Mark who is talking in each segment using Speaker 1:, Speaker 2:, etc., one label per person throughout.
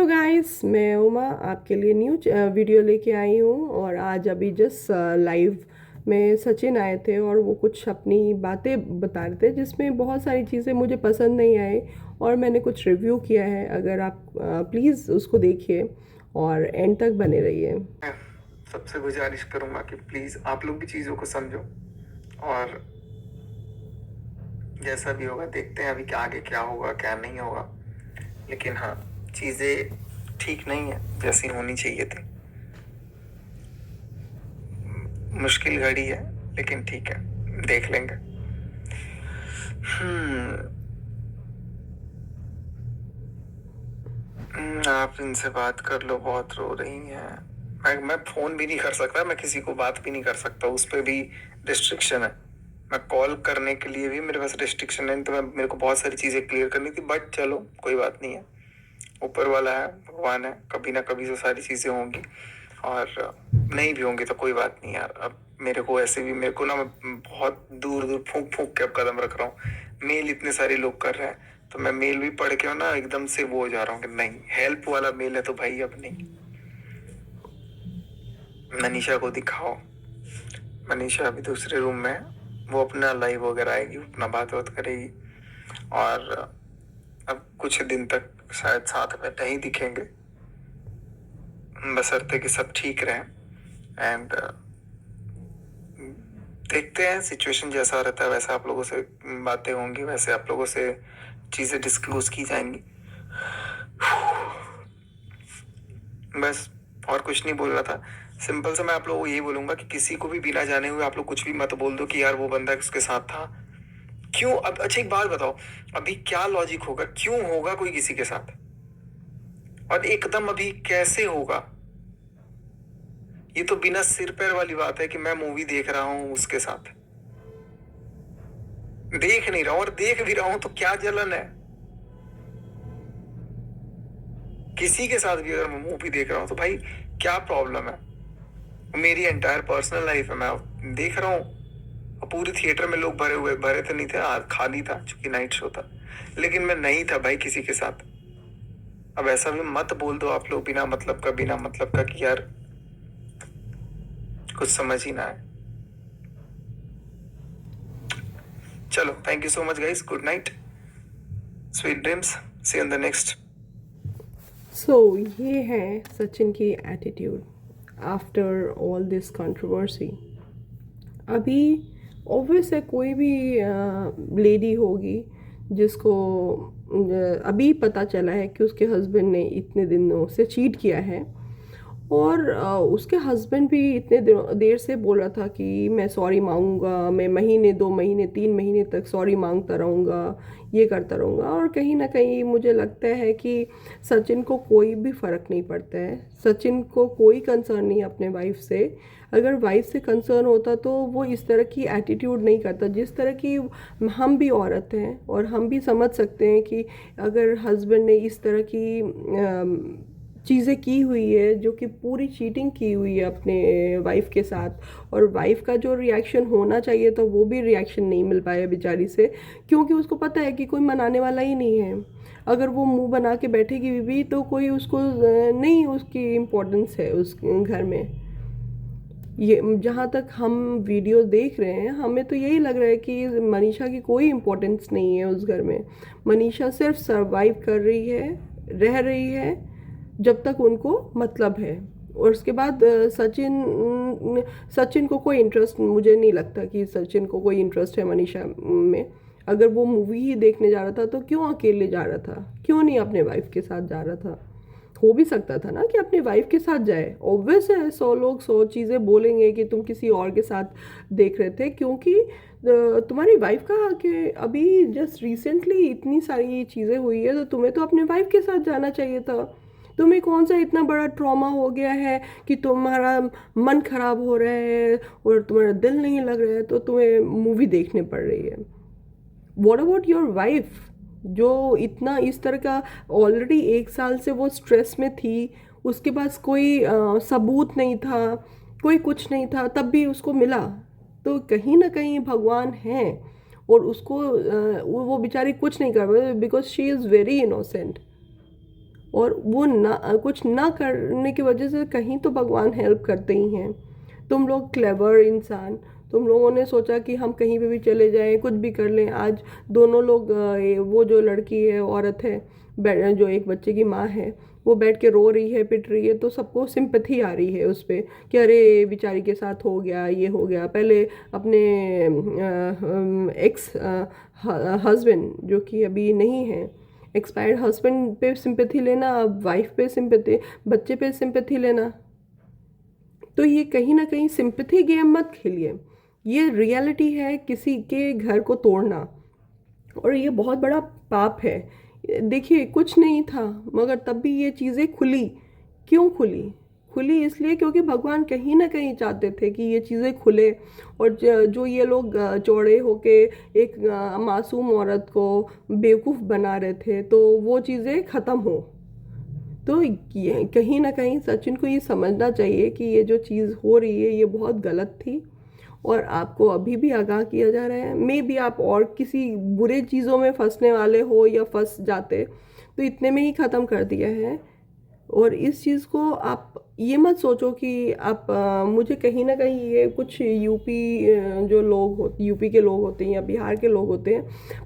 Speaker 1: Hello guys, मैं उमा आपके लिए न्यू वीडियो लेके आई हूँ। और आज अभी जस्ट लाइव में सचिन आए थे और वो कुछ अपनी बातें बता रहे थे जिसमें बहुत सारी चीज़ें मुझे पसंद नहीं आई और मैंने कुछ रिव्यू किया है। अगर आप प्लीज़ उसको देखिए और एंड तक बने रहिए।
Speaker 2: मैं सबसे गुजारिश करूंगा कि प्लीज आप लोग भी चीजों को समझो और जैसा भी होगा देखते हैं अभी क्या आगे क्या होगा क्या नहीं होगा। लेकिन हाँ, चीजें ठीक नहीं है जैसी होनी चाहिए थी। मुश्किल घड़ी है लेकिन ठीक है, देख लेंगे। आप इनसे बात कर लो, बहुत रो रही हैं। मैं फोन भी नहीं कर सकता, मैं किसी को बात भी नहीं कर सकता, उस पर भी रिस्ट्रिक्शन है। मैं कॉल करने के लिए भी मेरे पास रिस्ट्रिक्शन है, तो मेरे को बहुत सारी चीजें क्लियर करनी थी। बट चलो कोई बात नहीं है, ऊपर वाला है, भगवान है, कभी ना कभी तो सारी चीजें होंगी और नहीं भी होंगी तो कोई बात नहीं यार। अब मेरे को ऐसे भी, मेरे को ना, मैं बहुत दूर दूर फूंक फूंक के अब कदम रख रहा हूँ। मेल इतने सारे लोग कर रहे हैं तो मैं मेल भी पढ़ के ना एकदम से वो हो जा रहा हूँ कि नहीं, हेल्प वाला मेल है तो भाई अब नहीं। मनीषा को दिखाओ, मनीषा अभी दूसरे रूम में है, वो अपना लाइव वगैरह आएगी, अपना बात बात करेगी और अब कुछ दिन तक शायद साथ में नहीं दिखेंगे, बशर्ते कि सब ठीक रहे। एंड देखते हैं, सिचुएशन जैसा रहता है वैसा आप लोगों से बातें होंगी, वैसे आप लोगों से चीजें डिस्क्लोज की जाएंगी। बस और कुछ नहीं बोल रहा था। सिंपल से मैं आप लोगों को यही बोलूंगा कि किसी को भी बिना जाने हुए आप लोग कुछ भी मत बोल दो कि यार वो बंदा उसके साथ था। क्यों? अब अच्छा एक बात बताओ, अभी क्या लॉजिक होगा, क्यों होगा कोई किसी के साथ, और एकदम अभी कैसे होगा? ये तो बिना सिर पैर वाली बात है कि मैं मूवी देख रहा हूं उसके साथ, देख नहीं रहा हूं, और देख भी रहा हूं तो क्या जलन है? किसी के साथ भी अगर मैं मूवी देख रहा हूं तो भाई क्या प्रॉब्लम है? मेरी एंटायर पर्सनल लाइफ है, मैं देख रहा हूँ। पूरी थिएटर में लोग भरे तो नहीं थे, खाली था क्योंकि नाइट शो था, लेकिन मैं नहीं था भाई किसी के साथ। अब ऐसा भी मत बोल दो आप लोग बिना मतलब का कि यार कुछ समझ ही ना आए। चलो, thank you so much guys, good night, sweet dreams, see you in the next.
Speaker 1: So ये है सचिन की attitude after all this controversy. अभी ऑब्वियस है कोई भी लेडी होगी जिसको अभी पता चला है कि उसके हस्बैंड ने इतने दिनों से चीट किया है और उसके हस्बैंड भी इतने देर से बोल रहा था कि मैं सॉरी मांगूंगा, मैं महीने 2 महीने 3 महीने तक सॉरी मांगता रहूँगा, ये करता रहूँगा। और कहीं ना कहीं मुझे लगता है कि सचिन को कोई भी फ़र्क नहीं पड़ता है, सचिन को कोई कंसर्न नहीं अपने वाइफ से। अगर वाइफ से कंसर्न होता तो वो इस तरह की एटीट्यूड नहीं करता। जिस तरह की हम भी औरत हैं और हम भी समझ सकते हैं कि अगर हस्बैंड ने इस तरह की चीज़ें की हुई है जो कि पूरी चीटिंग की हुई है अपने वाइफ के साथ, और वाइफ का जो रिएक्शन होना चाहिए था वो भी रिएक्शन नहीं मिल पाया बेचारी से, क्योंकि उसको पता है कि कोई मनाने वाला ही नहीं है। अगर वो मुंह बना के बैठेगी भी तो कोई उसको नहीं, उसकी इम्पोर्टेंस है उस घर में। ये जहाँ तक हम वीडियो देख रहे हैं हमें तो यही लग रहा है कि मनीषा की कोई इम्पोर्टेंस नहीं है उस घर में। मनीषा सिर्फ सरवाइव कर रही है, रह रही है जब तक उनको मतलब है। और उसके बाद सचिन को कोई इंटरेस्ट, मुझे नहीं लगता कि सचिन को कोई इंटरेस्ट है मनीषा में। अगर वो मूवी ही देखने जा रहा था तो क्यों अकेले जा रहा था, क्यों नहीं अपने वाइफ के साथ जा रहा था? हो भी सकता था ना कि अपनी वाइफ के साथ जाए। ऑब्वियस है 100 लोग 100 चीज़ें बोलेंगे कि तुम किसी और के साथ देख रहे थे, क्योंकि तुम्हारी वाइफ का कि अभी जस्ट रिसेंटली इतनी सारी चीज़ें हुई है तो तुम्हें तो अपने वाइफ के साथ जाना चाहिए था। तुम्हें कौन सा इतना बड़ा ट्रॉमा हो गया है कि तुम्हारा मन खराब हो रहा है और तुम्हारा दिल नहीं लग रहा है तो तुम्हें मूवी देखने पड़ रही है? वॉट अबाउट योर वाइफ जो इतना इस तरह का, ऑलरेडी 1 साल से वो स्ट्रेस में थी, उसके पास कोई सबूत नहीं था, कोई कुछ नहीं था, तब भी उसको मिला। तो कहीं ना कहीं भगवान है और उसको वो बेचारी कुछ नहीं कर पाई because she is very innocent. और वो ना कुछ ना करने की वजह से कहीं तो भगवान हेल्प करते ही हैं। तुम लोग क्लेवर इंसान, तुम लोगों ने सोचा कि हम कहीं पे भी चले जाएं, कुछ भी कर लें। आज दोनों लोग वो जो लड़की है, औरत है, जो एक बच्चे की माँ है, वो बैठ के रो रही है, पिट रही है, तो सबको सिंपैथी आ रही है उस पर कि अरे बेचारी के साथ हो गया, ये हो गया। पहले अपने एक्स हस्बैंड जो कि अभी नहीं है, एक्सपायर्ड हस्बैंड पे सिंपैथी लेना, अब वाइफ पे सिंपैथी, बच्चे पे सिंपैथी लेना। तो ये कहीं ना कहीं सिंपैथी गेम मत खेलिए। ये रियलिटी है किसी के घर को तोड़ना, और ये बहुत बड़ा पाप है। देखिए कुछ नहीं था, मगर तब भी ये चीज़ें खुली। क्यों खुली? खुली इसलिए क्योंकि भगवान कहीं ना कहीं चाहते थे कि ये चीज़ें खुले, और जो ये लोग चौड़े होके एक मासूम औरत को बेवकूफ़ बना रहे थे, तो वो चीज़ें ख़त्म हो। तो ये कहीं ना कहीं सचिन को ये समझना चाहिए कि ये जो चीज़ हो रही है ये बहुत गलत थी, और आपको अभी भी आगाह किया जा रहा है। मे भी आप और किसी बुरे चीज़ों में फंसने वाले हो या फंस जाते, तो इतने में ही ख़त्म कर दिया है। और इस चीज़ को आप ये मत सोचो कि आप मुझे कहीं ना कहीं ये कुछ यूपी जो लोग हो, यूपी के लोग होते हैं या बिहार के लोग होते हैं,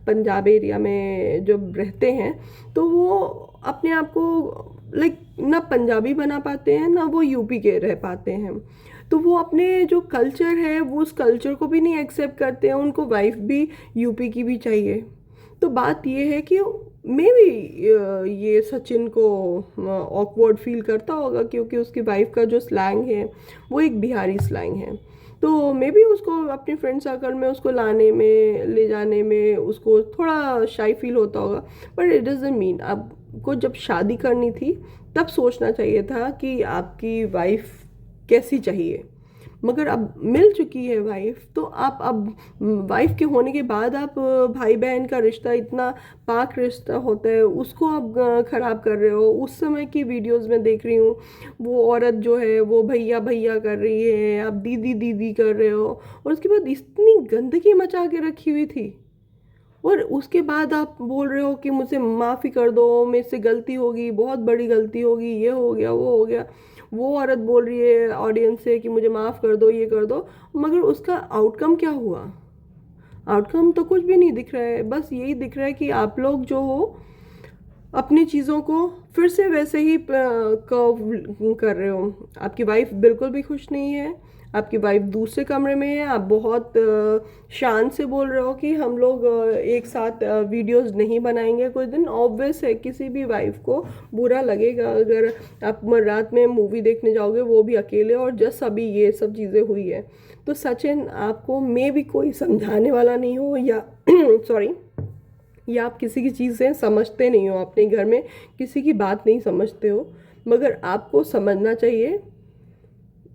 Speaker 1: पंजाब एरिया में जो रहते हैं, तो वो अपने आप को लाइक ना पंजाबी बना पाते हैं, ना वो यूपी के रह पाते हैं। तो वो अपने जो कल्चर है वो उस कल्चर को भी नहीं एक्सेप्ट करते हैं, उनको वाइफ भी यूपी की भी चाहिए। तो बात ये है कि मे भी ये सचिन को ऑकवर्ड फील करता होगा, क्योंकि उसकी वाइफ का जो स्लैंग है वो एक बिहारी स्लैंग है। तो मे बी उसको अपने फ्रेंड सर्कल में उसको लाने में, ले जाने में उसको थोड़ा शाई फील होता होगा। बट इट डजंट मीन, आपको जब शादी करनी थी तब सोचना चाहिए था कि आपकी वाइफ कैसी चाहिए। मगर अब मिल चुकी है वाइफ, तो आप अब वाइफ के होने के बाद आप भाई बहन का रिश्ता, इतना पाक रिश्ता होता है, उसको आप ख़राब कर रहे हो। उस समय की वीडियोस में देख रही हूँ, वो औरत जो है वो भैया भैया कर रही है, आप दीदी दीदी कर रहे हो, और उसके बाद इतनी गंदगी मचा के रखी हुई थी। और उसके बाद आप बोल रहे हो कि मुझे माफ़ी कर दो, मेरे से गलती होगी, बहुत बड़ी गलती होगी, ये हो गया वो हो गया। वो औरत बोल रही है ऑडियंस से कि मुझे माफ़ कर दो, ये कर दो, मगर उसका आउटकम क्या हुआ? आउटकम तो कुछ भी नहीं दिख रहा है। बस यही दिख रहा है कि आप लोग जो हो अपनी चीज़ों को फिर से वैसे ही कर्व कर रहे हो। आपकी वाइफ बिल्कुल भी खुश नहीं है, आपकी वाइफ दूसरे कमरे में है, आप बहुत शान से बोल रहे हो कि हम लोग एक साथ वीडियोस नहीं बनाएंगे कुछ दिन। ऑब्वियस है किसी भी वाइफ को बुरा लगेगा अगर आप रात में मूवी देखने जाओगे, वो भी अकेले, और जस्ट अभी ये सब चीज़ें हुई है। तो सचिन, आपको मे भी कोई समझाने वाला नहीं हो, या सॉरी, या आप किसी की चीज़ें समझते नहीं हो, अपने घर में किसी की बात नहीं समझते हो, मगर आपको समझना चाहिए।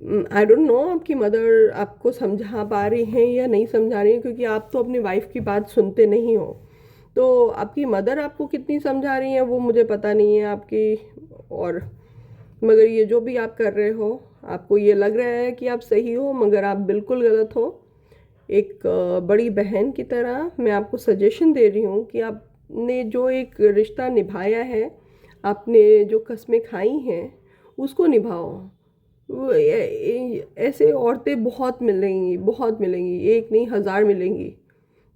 Speaker 1: आई डोंट नो आपकी मदर आपको समझा पा रही हैं या नहीं समझा रही हैं, क्योंकि आप तो अपनी वाइफ की बात सुनते नहीं हो। तो आपकी मदर आपको कितनी समझा रही हैं वो मुझे पता नहीं है आपकी। और मगर ये जो भी आप कर रहे हो, आपको ये लग रहा है कि आप सही हो, मगर आप बिल्कुल गलत हो। एक बड़ी बहन की तरह मैं आपको सजेशन दे रही हूँ कि आपने जो एक रिश्ता निभाया है, आपने जो कस्में खाई हैं, उसको निभाओ। ऐसे औरतें बहुत मिलेंगी, बहुत मिलेंगी, एक नहीं 1000 मिलेंगी,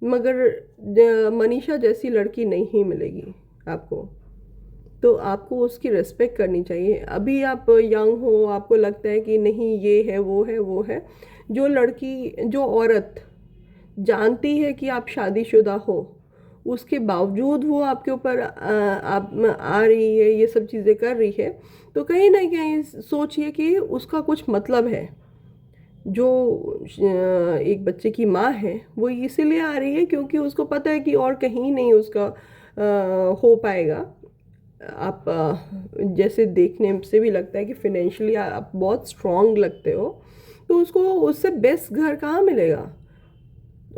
Speaker 1: मगर मनीषा जैसी लड़की नहीं मिलेगी आपको। तो आपको उसकी रिस्पेक्ट करनी चाहिए। अभी आप यंग हो, आपको लगता है कि नहीं ये है वो है वो है। जो लड़की, जो औरत जानती है कि आप शादीशुदा हो, उसके बावजूद वो आपके ऊपर आप आ रही है, ये सब चीज़ें कर रही है, तो कहीं ना कहीं सोचिए कि उसका कुछ मतलब है। जो एक बच्चे की माँ है वो इसीलिए आ रही है क्योंकि उसको पता है कि और कहीं नहीं उसका हो पाएगा। आप जैसे देखने से भी लगता है कि फिनेंशियली आप बहुत स्ट्रांग लगते हो, तो उसको उससे बेस्ट घर कहाँ मिलेगा?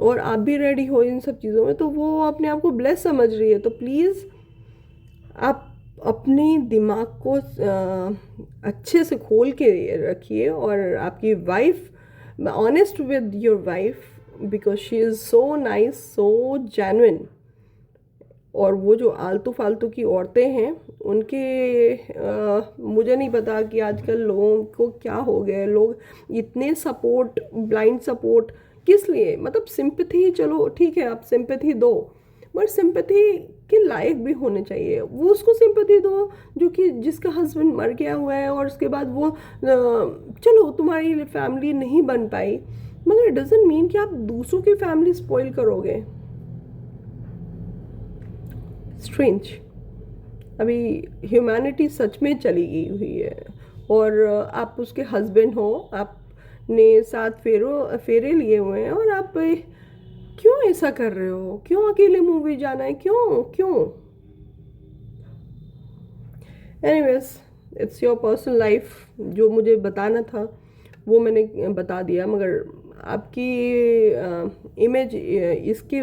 Speaker 1: और आप भी रेडी हो इन सब चीज़ों में, तो वो अपने आप को ब्लेस समझ रही है। तो प्लीज़ आप अपने दिमाग को अच्छे से खोल के रखिए, और आपकी wife, honest with your wife, because she is so nice, so genuine. और वो जो आलतू फालतू की औरतें हैं उनके मुझे नहीं पता कि आजकल लोगों को क्या हो गया है। लोग इतने सपोर्ट, ब्लाइंड सपोर्ट किस लिए? मतलब सिंपैथी, चलो ठीक है आप सिंपैथी दो, बट सिंपैथी के लायक भी होने चाहिए। वो उसको सिंपैथी दो जो कि जिसका हस्बैंड मर गया हुआ है और उसके बाद वो चलो तुम्हारी फैमिली नहीं बन पाई, मगर इट डजंट मीन कि आप दूसरों की फैमिली स्पॉइल करोगे। स्ट्रेंज। अभी ह्यूमैनिटी सच में चली गई हुई है। और आप उसके हस्बैंड हो, आपने 7 फेरे लिए हुए हैं और आप क्यों ऐसा कर रहे हो? क्यों अकेले मूवी जाना है? क्यों क्यों? Anyways, it's your personal life. जो मुझे बताना था वो मैंने बता दिया, मगर आपकी इमेज इसके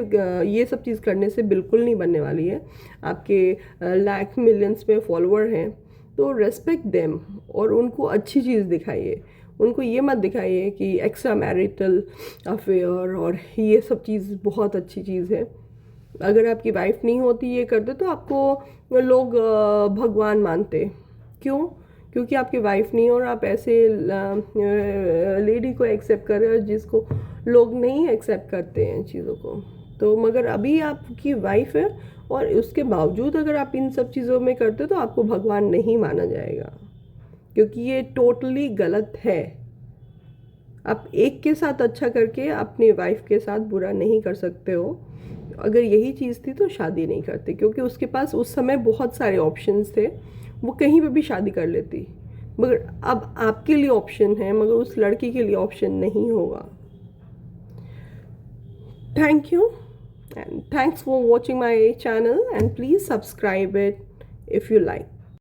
Speaker 1: ये सब चीज़ करने से बिल्कुल नहीं बनने वाली है। आपके लाख मिलियंस में फॉलोअर हैं, तो रेस्पेक्ट देम और उनको अच्छी चीज़ दिखाइए। उनको ये मत दिखाइए कि एक्स्ट्रा मैरिटल अफेयर और ये सब चीज़ बहुत अच्छी चीज़ है। अगर आपकी वाइफ नहीं होती ये करते तो आपको लोग भगवान मानते। क्यों? क्योंकि आपकी वाइफ नहीं और आप ऐसे लेडी को एक्सेप्ट कर रहे हो जिसको लोग नहीं एक्सेप्ट करते हैं चीज़ों को। तो मगर अभी आपकी वाइफ है और उसके बावजूद अगर आप इन सब चीज़ों में करते तो आपको भगवान नहीं माना जाएगा, क्योंकि ये टोटली गलत है। आप एक के साथ अच्छा करके अपनी वाइफ के साथ बुरा नहीं कर सकते हो। अगर यही चीज़ थी तो शादी नहीं करते, क्योंकि उसके पास उस समय बहुत सारे ऑप्शंस थे, वो कहीं पे भी शादी कर लेती। मगर अब आपके लिए ऑप्शन है, मगर उस लड़की के लिए ऑप्शन नहीं होगा। Thank you and thanks for watching my channel and please subscribe it if you like.